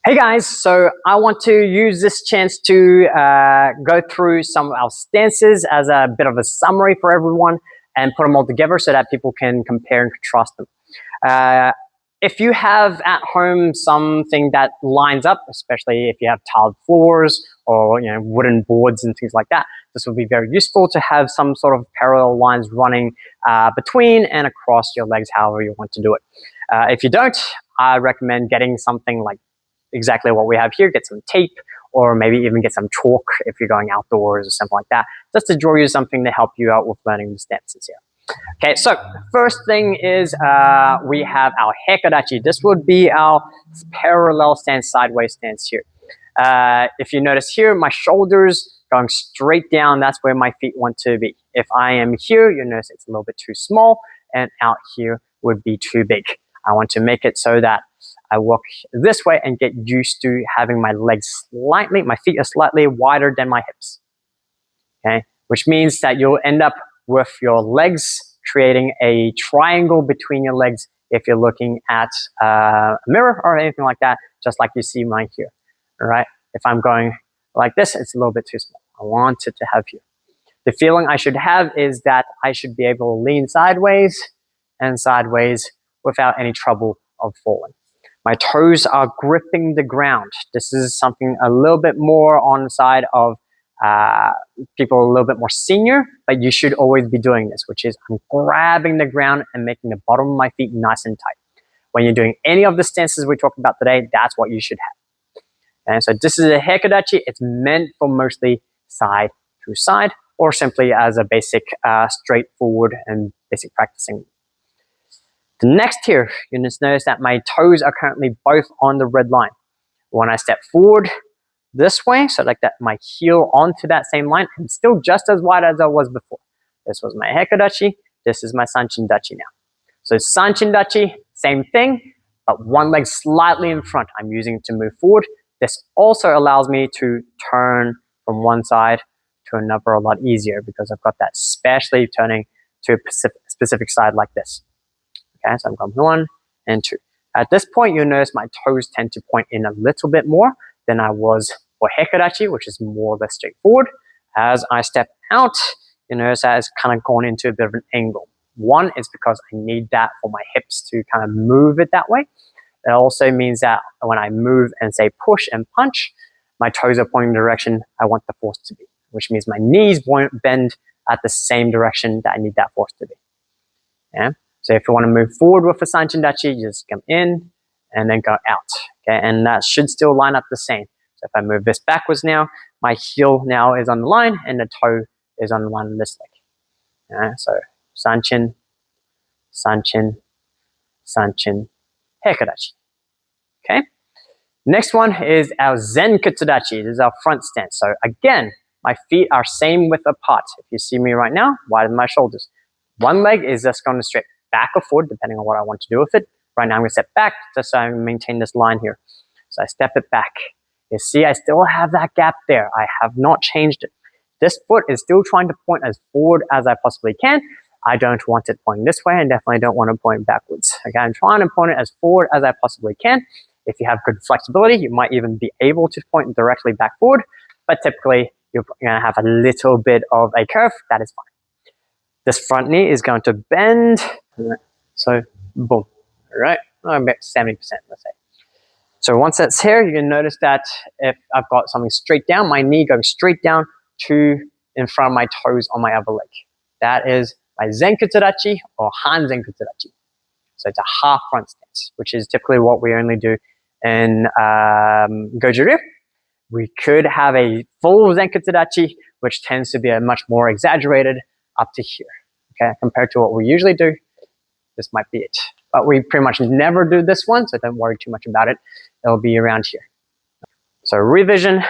Hey guys, so I want to use this chance to go through some of our stances as a bit of a summary for everyone and put them all together so that people can compare and contrast them. If you have at home something that lines up, especially if you have tiled floors or wooden boards and things like that, this will be very useful to have some sort of parallel lines running between and across your legs, however you want to do it. If you don't, I recommend getting something like exactly what we have here, get some tape or maybe even get some chalk if you're going outdoors or something like that, just to draw you something to help you out with learning the stances here. Okay, so first thing is we have our Heiko dachi. This would be our parallel stance, sideways stance here. If you notice here, my shoulders going straight down, that's where my feet want to be. If I am here, you notice it's a little bit too small, and out here would be too big. I want to make it so that I walk this way and get used to having my legs my feet are slightly wider than my hips. Okay, which means that you'll end up with your legs creating a triangle between your legs if you're looking at a mirror or anything like that, just like you see mine here. All right, if I'm going like this, it's a little bit too small. I want it to have here. The feeling I should have is that I should be able to lean sideways and sideways without any trouble of falling. My toes are gripping the ground. This is something a little bit more on the side of people a little bit more senior, but you should always be doing this, which is I'm grabbing the ground and making the bottom of my feet nice and tight. When you're doing any of the stances we talked about today, that's what you should have. And so this is a Heiko dachi. It's meant for mostly side to side or simply as a basic straightforward and basic practicing. The next here, you just notice that my toes are currently both on the red line. When I step forward this way, so like that, my heel onto that same line, I'm still just as wide as I was before. This was my Heiko dachi. This is my Sanchin dachi now. So Sanchin dachi, same thing, but one leg slightly in front. I'm using it to move forward. This also allows me to turn from one side to another a lot easier because I've got that, especially turning to a specific side like this. Okay, so I'm going 1 and 2. At this point, you'll notice my toes tend to point in a little bit more than I was for Heiko dachi, which is more or less straightforward. As I step out, you notice that it's kind of gone into a bit of an angle. One is because I need that for my hips to kind of move it that way. It also means that when I move and say push and punch, my toes are pointing the direction I want the force to be, which means my knees won't bend at the same direction that I need that force to be. Yeah? So if you want to move forward with a Sanchin dachi, you just come in and then go out. Okay, and that should still line up the same. So if I move this backwards now, my heel now is on the line and the toe is on the line of this leg. So Sanchin, Sanchin, Sanchin, Heiko dachi. Okay. Next one is our Zenkutsu dachi. This is our front stance. So again, my feet are same width apart. If you see me right now, widen my shoulders. One leg is just going to straight back or forward, depending on what I want to do with it. Right now I'm going to step back just so I maintain this line here. So I step it back. You see, I still have that gap there. I have not changed it. This foot is still trying to point as forward as I possibly can. I don't want it pointing this way and definitely don't want to point backwards. Okay, I'm trying to point it as forward as I possibly can. If you have good flexibility, you might even be able to point directly back forward, but typically you're going to have a little bit of a curve. That is fine. This front knee is going to bend. So, boom. All right, about 70%, let's say. So once that's here, you can notice that if I've got something straight down, my knee goes straight down to in front of my toes on my other leg. That is my Zenkutsu dachi or Han Zenkutsu dachi. So it's a half front stance, which is typically what we only do in Goju-ryu. We could have a full Zenkutsu dachi, which tends to be a much more exaggerated up to here. Okay, compared to what we usually do, this might be it. But we pretty much never do this one, so don't worry too much about it. It'll be around here. So revision,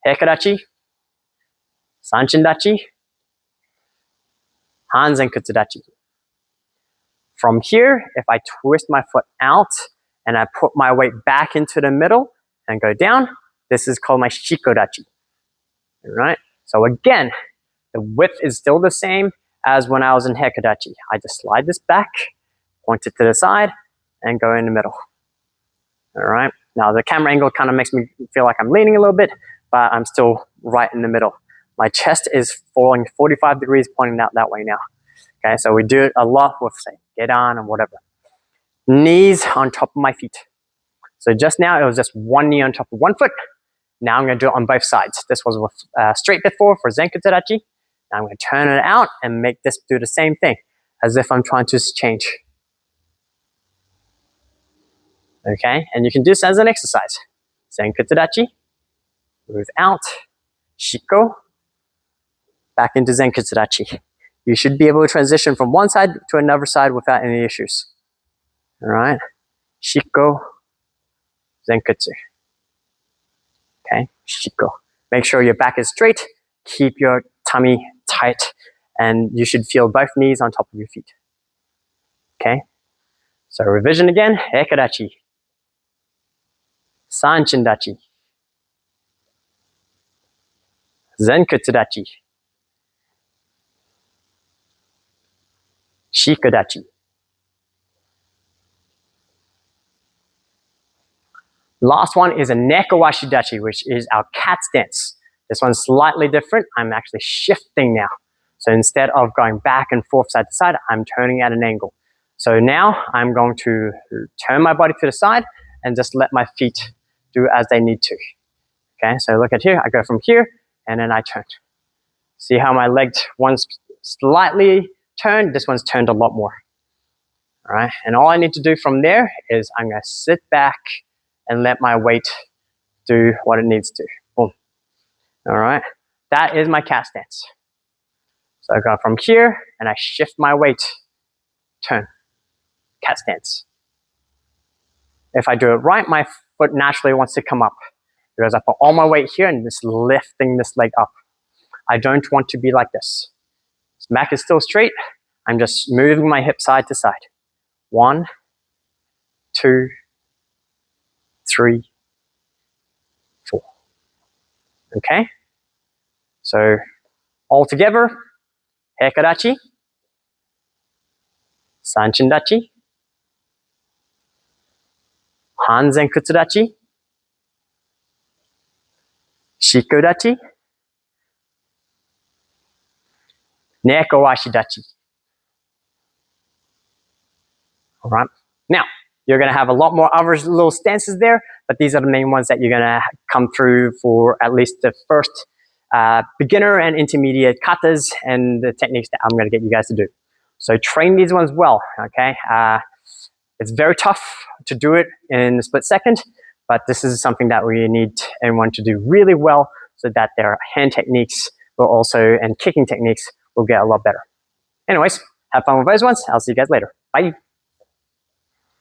Heiko dachi, Sanchin dachi, Han Zenkutsu dachi. From here, if I twist my foot out and I put my weight back into the middle and go down, this is called my Shiko dachi. All right? So again, the width is still the same as when I was in Heiko dachi. I just slide this back, point it to the side, and go in the middle. All right. Now the camera angle kind of makes me feel like I'm leaning a little bit, but I'm still right in the middle. My chest is falling 45 degrees, pointing out that way now. Okay, so we do it a lot with, say, get on and whatever. Knees on top of my feet. So just now it was just one knee on top of one foot. Now I'm going to do it on both sides. This was with straight before for Zenkutsu dachi. Now I'm going to turn it out and make this do the same thing, as if I'm trying to change. Okay, and you can do this as an exercise. Zenkutsu dachi, move out, Shiko, back into Zenkutsu dachi. You should be able to transition from one side to another side without any issues. All right, Shiko, Zenkutsu. Okay, Shiko. Make sure your back is straight, keep your tummy tight, and you should feel both knees on top of your feet. Okay, so revision again, Heiko dachi, Sanchin dachi, Zenkutsu dachi, Shiko dachi. Last one is a Neko ashi dachi, which is our cat stance. This one's slightly different. I'm actually shifting now. So instead of going back and forth side to side, I'm turning at an angle. So now I'm going to turn my body to the side and just let my feet do as they need to. Okay, so look at here. I go from here and then I turn. See how my leg, one's slightly turned, this one's turned a lot more. All right, and all I need to do from there is I'm going to sit back and let my weight do what it needs to. Boom. All right, that is my cat stance. So I go from here and I shift my weight, turn, cat stance. If I do it right, my foot naturally wants to come up because I put all my weight here and just lifting this leg up. I don't want to be like this. Back is still straight. I'm just moving my hip side to side. 1, 2, 3, 4. Okay? So all together, Heiko dachi, Sanchin dachi, Han Zenkutsu dachi, Shiko dachi, Neko ashi dachi. All right. Now, you're going to have a lot more other little stances there, but these are the main ones that you're going to come through for at least the first beginner and intermediate katas and the techniques that I'm going to get you guys to do. So train these ones well, okay? It's very tough to do it in a split second, but this is something that we need everyone to do really well so that their hand techniques will also, and kicking techniques will get a lot better. Anyways, have fun with those ones. I'll see you guys later. Bye.